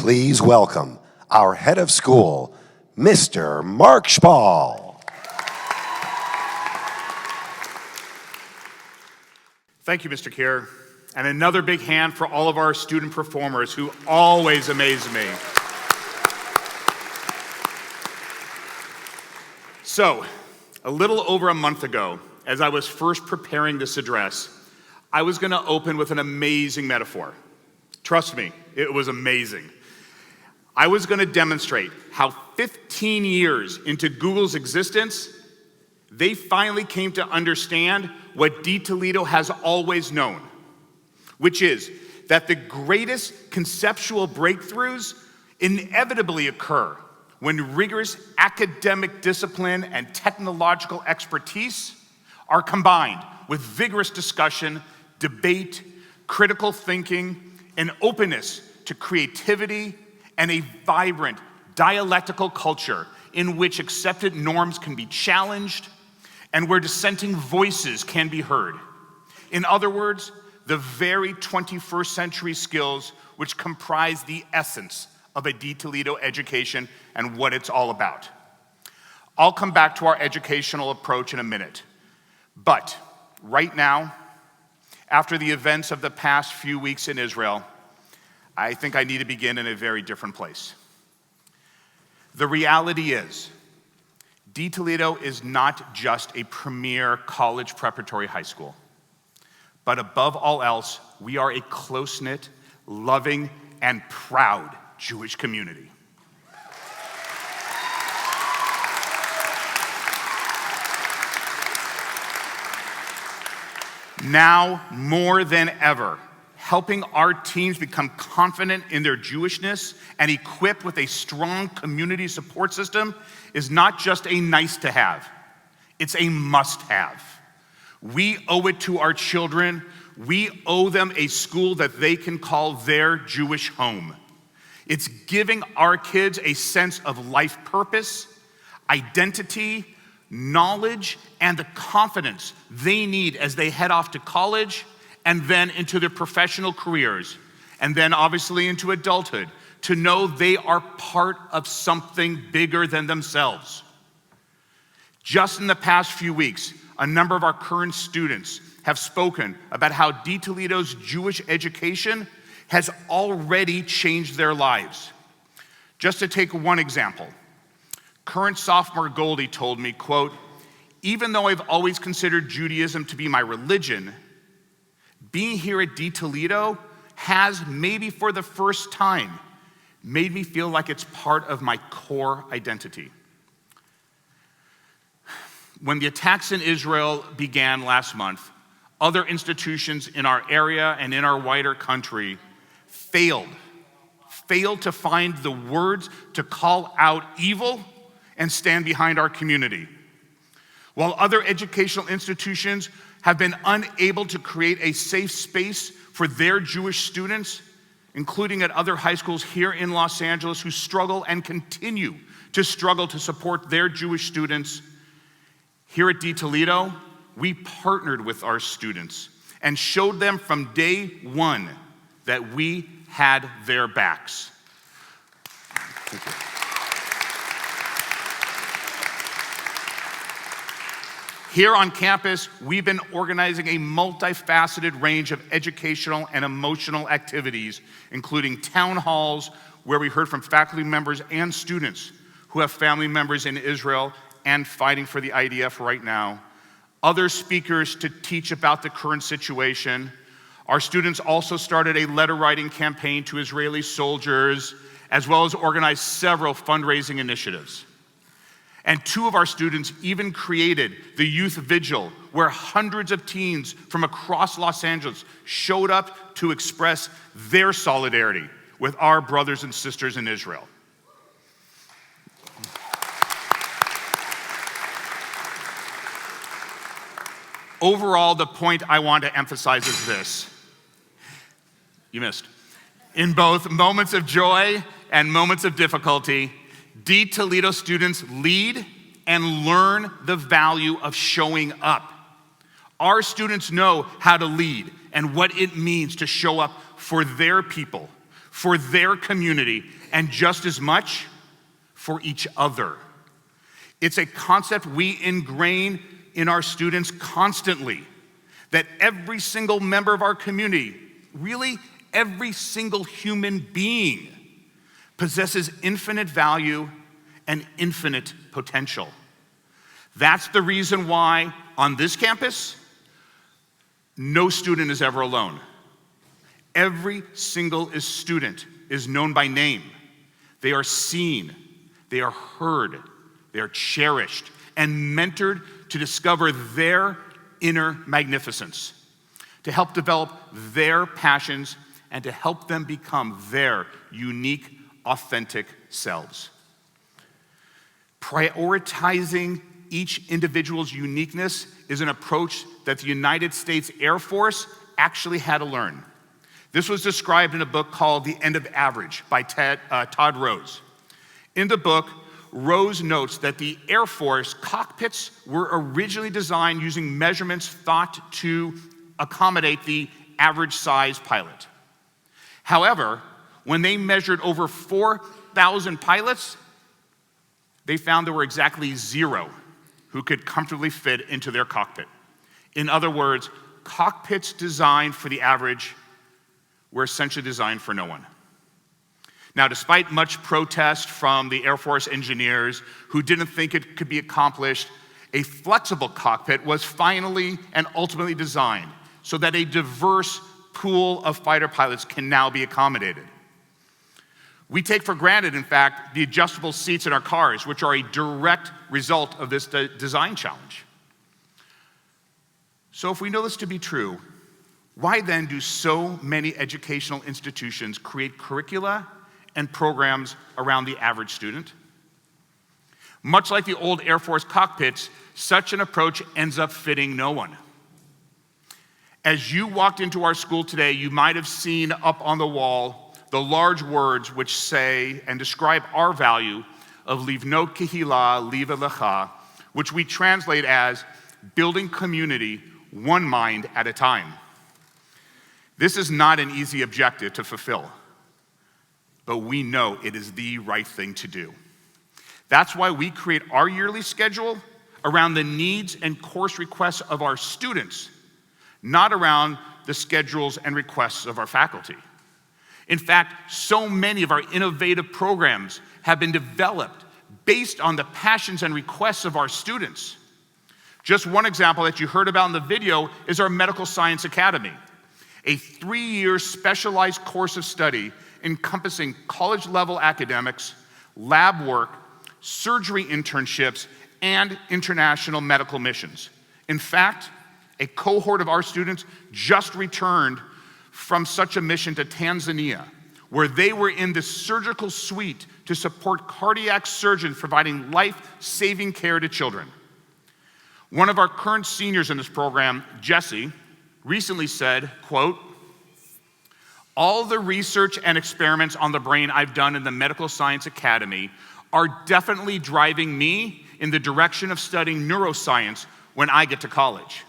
Please welcome our head of school, Mr. Mark Shpall. Thank you, Mr. Kier. And another big hand for all of our student performers who always amaze me. So, a little over a month ago, as I was first preparing this address, I was going to open with an amazing metaphor. Trust me, it was amazing. I was going to demonstrate how 15 years into Google's existence, they finally came to understand what dToledo has always known, which is that the greatest conceptual breakthroughs inevitably occur when rigorous academic discipline and technological expertise are combined with vigorous discussion, debate, critical thinking, and openness to creativity and a vibrant dialectical culture in which accepted norms can be challenged and where dissenting voices can be heard. In other words, the very 21st century skills which comprise the essence of a dToledo education and what it's all about. I'll come back to our educational approach in a minute. But right now, after the events of the past few weeks in Israel, I think I need to begin in a very different place. The reality is, dToledo is not just a premier college preparatory high school, but above all else, we are a close-knit, loving, and proud Jewish community. Now, more than ever, helping our teams become confident in their Jewishness and equipped with a strong community support system is not just a nice to have, it's a must have. We owe it to our children. We owe them a school that they can call their Jewish home. It's giving our kids a sense of life purpose, identity, knowledge, and the confidence they need as they head off to college and then into their professional careers, and then obviously into adulthood, to know they are part of something bigger than themselves. Just in the past few weeks, a number of our current students have spoken about how dToledo's Jewish education has already changed their lives. Just to take one example, current sophomore Goldie told me, quote, "Even though I've always considered Judaism to be my religion, being here at dToledo has, maybe for the first time, made me feel like it's part of my core identity." When the attacks in Israel began last month, other institutions in our area and in our wider country failed to find the words to call out evil and stand behind our community. While other educational institutions have been unable to create a safe space for their Jewish students, including at other high schools here in Los Angeles who struggle and continue to struggle to support their Jewish students, here at dToledo, we partnered with our students and showed them from day one that we had their backs. Thank you. Here on campus, we've been organizing a multifaceted range of educational and emotional activities, including town halls, where we heard from faculty members and students who have family members in Israel and fighting for the IDF right now, other speakers to teach about the current situation. Our students also started a letter writing campaign to Israeli soldiers, as well as organized several fundraising initiatives. And two of our students even created the Youth Vigil, where hundreds of teens from across Los Angeles showed up to express their solidarity with our brothers and sisters in Israel. Overall, the point I want to emphasize is this. You missed. In both moments of joy and moments of difficulty, dToledo students lead and learn the value of showing up. Our students know how to lead and what it means to show up for their people, for their community, and just as much for each other. It's a concept we ingrain in our students constantly, that every single member of our community, really every single human being, possesses infinite value and infinite potential. That's the reason why on this campus, no student is ever alone. Every single student is known by name. They are seen, they are heard, they are cherished, and mentored to discover their inner magnificence, to help develop their passions, and to help them become their unique, authentic selves. Prioritizing each individual's uniqueness is an approach that the United States Air Force actually had to learn. This was described in a book called The End of Average by Todd Rose. In the book, Rose notes that the Air Force cockpits were originally designed using measurements thought to accommodate the average size pilot. However, when they measured over 4,000 pilots, they found there were exactly 0 who could comfortably fit into their cockpit. In other words, cockpits designed for the average were essentially designed for no one. Now, despite much protest from the Air Force engineers who didn't think it could be accomplished, a flexible cockpit was finally and ultimately designed so that a diverse pool of fighter pilots can now be accommodated. We take for granted, in fact, the adjustable seats in our cars, which are a direct result of this design challenge. So if we know this to be true, why then do so many educational institutions create curricula and programs around the average student? Much like the old Air Force cockpits, such an approach ends up fitting no one. As you walked into our school today, you might have seen up on the wall the large words which say and describe our value of livnot kehila liva lecha, which we translate as building community one mind at a time. This is not an easy objective to fulfill, but we know it is the right thing to do. That's why we create our yearly schedule around the needs and course requests of our students, not around the schedules and requests of our faculty. In fact, so many of our innovative programs have been developed based on the passions and requests of our students. Just one example that you heard about in the video is our Medical Science Academy, a 3-year specialized course of study encompassing college-level academics, lab work, surgery internships, and international medical missions. In fact, a cohort of our students just returned from such a mission to Tanzania, where they were in the surgical suite to support cardiac surgeons providing life-saving care to children. One of our current seniors in this program, Jesse, recently said, quote, "All the research and experiments on the brain I've done in the Medical Science Academy are definitely driving me in the direction of studying neuroscience when I get to college."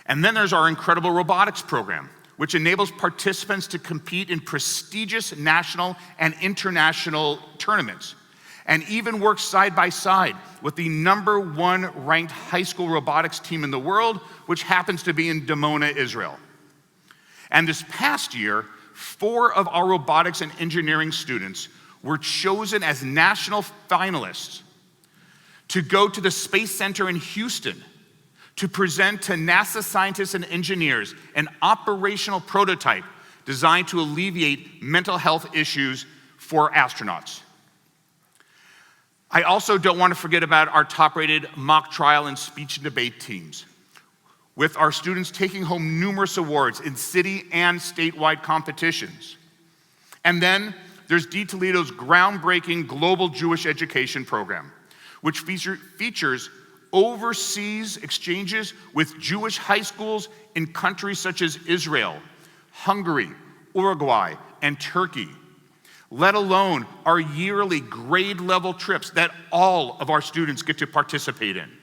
And then there's our incredible robotics program, which enables participants to compete in prestigious national and international tournaments, and even works side by side with the #1 ranked high school robotics team in the world, which happens to be in Dimona, Israel. And this past year, 4 of our robotics and engineering students were chosen as national finalists to go to the Space Center in Houston to present to NASA scientists and engineers an operational prototype designed to alleviate mental health issues for astronauts. I also don't want to forget about our top-rated mock trial and speech and debate teams, with our students taking home numerous awards in city and statewide competitions. And then there's dToledo's groundbreaking Global Jewish Education program, which features overseas exchanges with Jewish high schools in countries such as Israel, Hungary, Uruguay, and Turkey, let alone our yearly grade-level trips that all of our students get to participate in.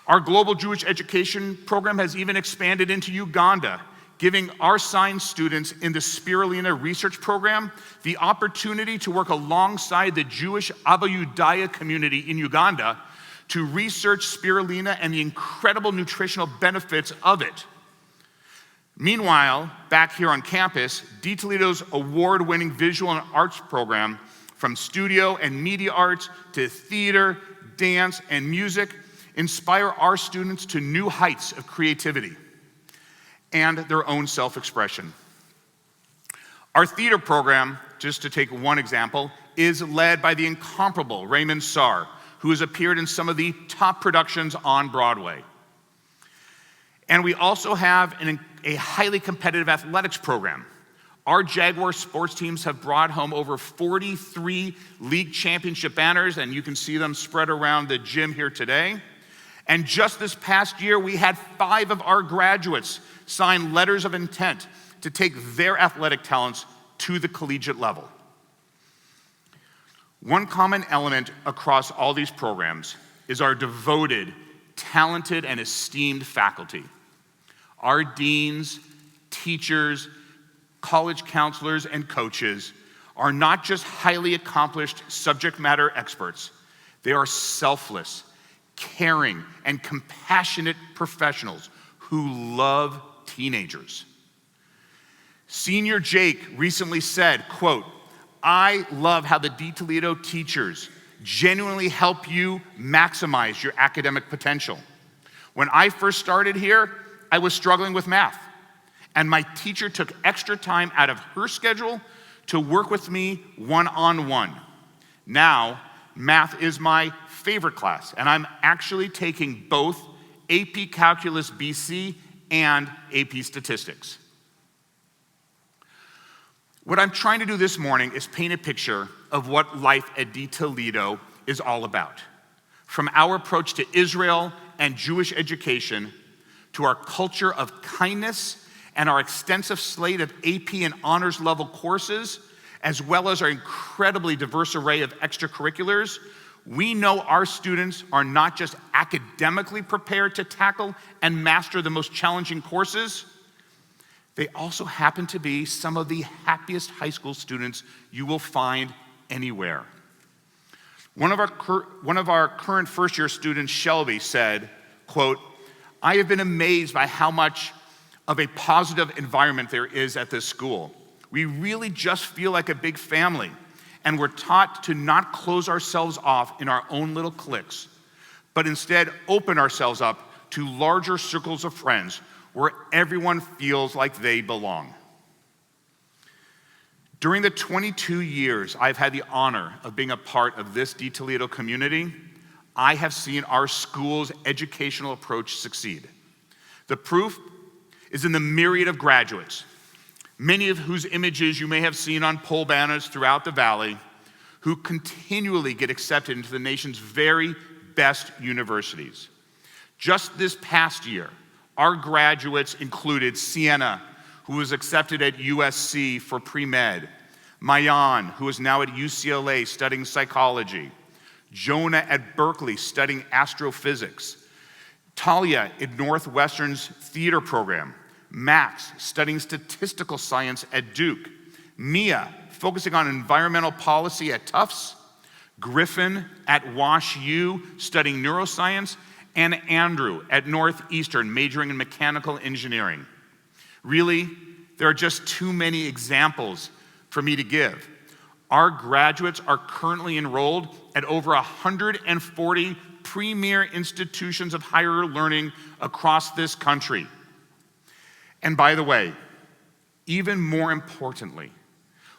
Our Global Jewish Education program has even expanded into Uganda, giving our science students in the Spirulina research program the opportunity to work alongside the Jewish Abayudaya community in Uganda to research spirulina and the incredible nutritional benefits of it. Meanwhile, back here on campus, dToledo's award-winning visual and arts program, from studio and media arts to theater, dance, and music, inspire our students to new heights of creativity and their own self-expression. Our theater program, just to take one example, is led by the incomparable Raymond Sarr, who has appeared in some of the top productions on Broadway. And we also have a highly competitive athletics program. Our Jaguar sports teams have brought home over 43 league championship banners, and you can see them spread around the gym here today. And just this past year, we had 5 of our graduates sign letters of intent to take their athletic talents to the collegiate level. One common element across all these programs is our devoted, talented, and esteemed faculty. Our deans, teachers, college counselors, and coaches are not just highly accomplished subject matter experts. They are selfless, caring, and compassionate professionals who love teenagers. Senior Jake recently said, quote, "I love how the dToledo teachers genuinely help you maximize your academic potential. When I first started here, I was struggling with math, and my teacher took extra time out of her schedule to work with me one-on-one. Now, math is my favorite class, and I'm actually taking both AP Calculus BC and AP Statistics." What I'm trying to do this morning is paint a picture of what life at dToledo is all about. From our approach to Israel and Jewish education, to our culture of kindness and our extensive slate of AP and honors level courses, as well as our incredibly diverse array of extracurriculars, we know our students are not just academically prepared to tackle and master the most challenging courses, they also happen to be some of the happiest high school students you will find anywhere. One of our current first-year students, Shelby, said, quote, "I have been amazed by how much of a positive environment there is at this school. We really just feel like a big family, and we're taught to not close ourselves off in our own little cliques, but instead open ourselves up to larger circles of friends where everyone feels like they belong." During the 22 years I've had the honor of being a part of this dToledo community, I have seen our school's educational approach succeed. The proof is in the myriad of graduates, many of whose images you may have seen on pole banners throughout the valley, who continually get accepted into the nation's very best universities. Just this past year, our graduates included Sienna, who was accepted at USC for pre-med, Mayan, who is now at UCLA studying psychology, Jonah at Berkeley studying astrophysics, Talia in Northwestern's theater program, Max studying statistical science at Duke, Mia focusing on environmental policy at Tufts, Griffin at Wash U studying neuroscience, and Andrew at Northeastern majoring in mechanical engineering. Really, there are just too many examples for me to give. Our graduates are currently enrolled at over 140 premier institutions of higher learning across this country. And by the way, even more importantly,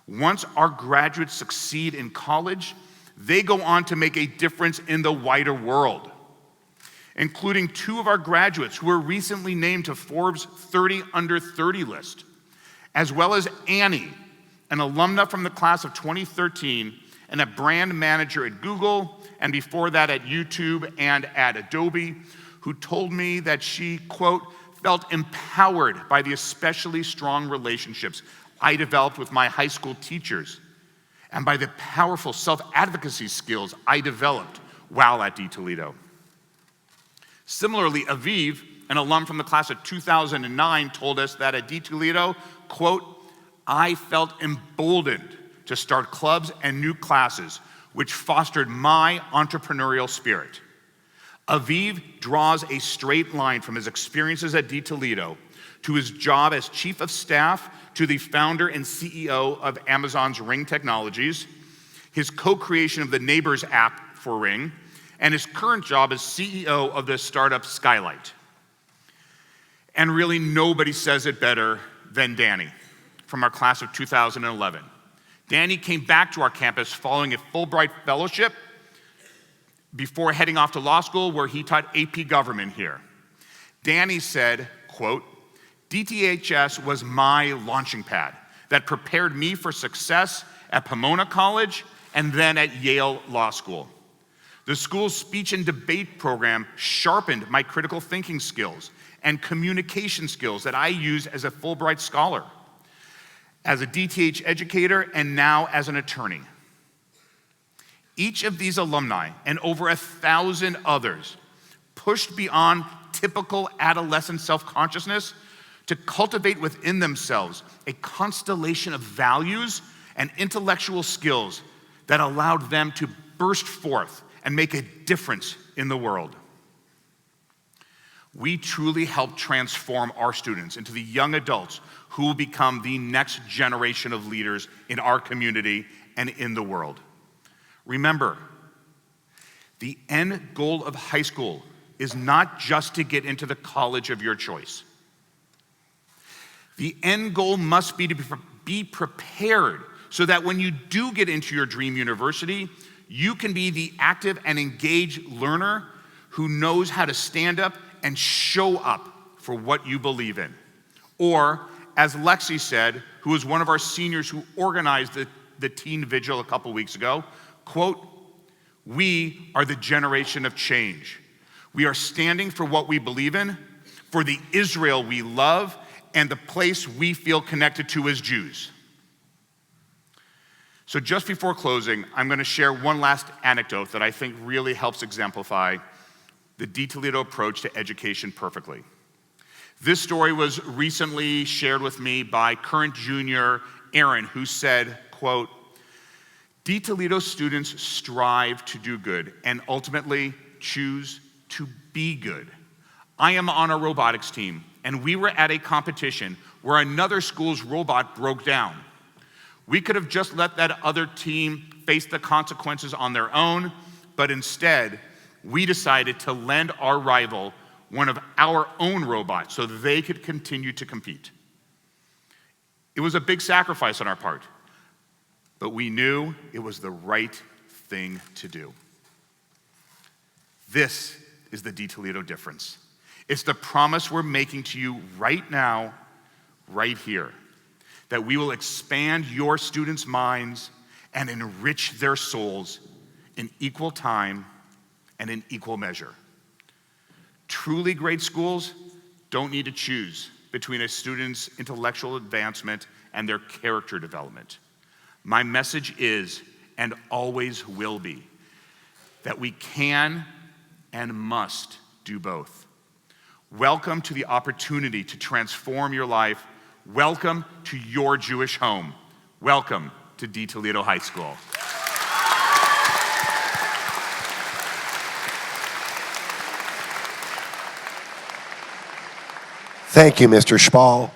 once our graduates succeed in college, they go on to make a difference in the wider world, including 2 of our graduates who were recently named to Forbes 30 Under 30 list, as well as Annie, an alumna from the class of 2013 and a brand manager at Google, and before that at YouTube and at Adobe, who told me that she, quote, "felt empowered by the especially strong relationships I developed with my high school teachers and by the powerful self-advocacy skills I developed while at dToledo." Similarly, Aviv an alum from the class of 2009, told us that at dToledo, quote, "I felt emboldened to start clubs and new classes, which fostered my entrepreneurial spirit." Aviv draws a straight line from his experiences at dToledo to his job as chief of staff to the founder and CEO of Amazon's Ring Technologies, his co-creation of the Neighbors app for Ring, and his current job as CEO of the startup Skylight. And really, nobody says it better than Danny from our class of 2011. Danny came back to our campus following a Fulbright fellowship before heading off to law school, where he taught AP government here. Danny said, quote, "dTHS was my launching pad that prepared me for success at Pomona College and then at Yale Law School. The school's speech and debate program sharpened my critical thinking skills and communication skills that I use as a Fulbright scholar, as a DTH educator, and now as an attorney. Each of these alumni and over 1,000 others pushed beyond typical adolescent self-consciousness to cultivate within themselves a constellation of values and intellectual skills that allowed them to burst forth and make a difference in the world. We truly help transform our students into the young adults who will become the next generation of leaders in our community and in the world. Remember, the end goal of high school is not just to get into the college of your choice. The end goal must be to be prepared so that when you do get into your dream university, you can be the active and engaged learner who knows how to stand up and show up for what you believe in. Or, as Lexi said, who was one of our seniors who organized the teen vigil a couple weeks ago, quote, "We are the generation of change. We are standing for what we believe in, for the Israel we love, and the place we feel connected to as Jews." So just before closing, I'm going to share one last anecdote that I think really helps exemplify the dToledo approach to education perfectly. This story was recently shared with me by current junior Aaron, who said, quote, "dToledo students strive to do good and ultimately choose to be good. I am on a robotics team, and we were at a competition where another school's robot broke down. We could have just let that other team face the consequences on their own, but instead, we decided to lend our rival one of our own robots so they could continue to compete. It was a big sacrifice on our part, but we knew it was the right thing to do." This is the dToledo difference. It's the promise we're making to you right now, right here, that we will expand your students' minds and enrich their souls in equal time and in equal measure. Truly great schools don't need to choose between a student's intellectual advancement and their character development. My message is, and always will be, that we can and must do both. Welcome to the opportunity to transform your life. Welcome to your Jewish home. Welcome to dToledo High School. Thank you, Mr. Shpall.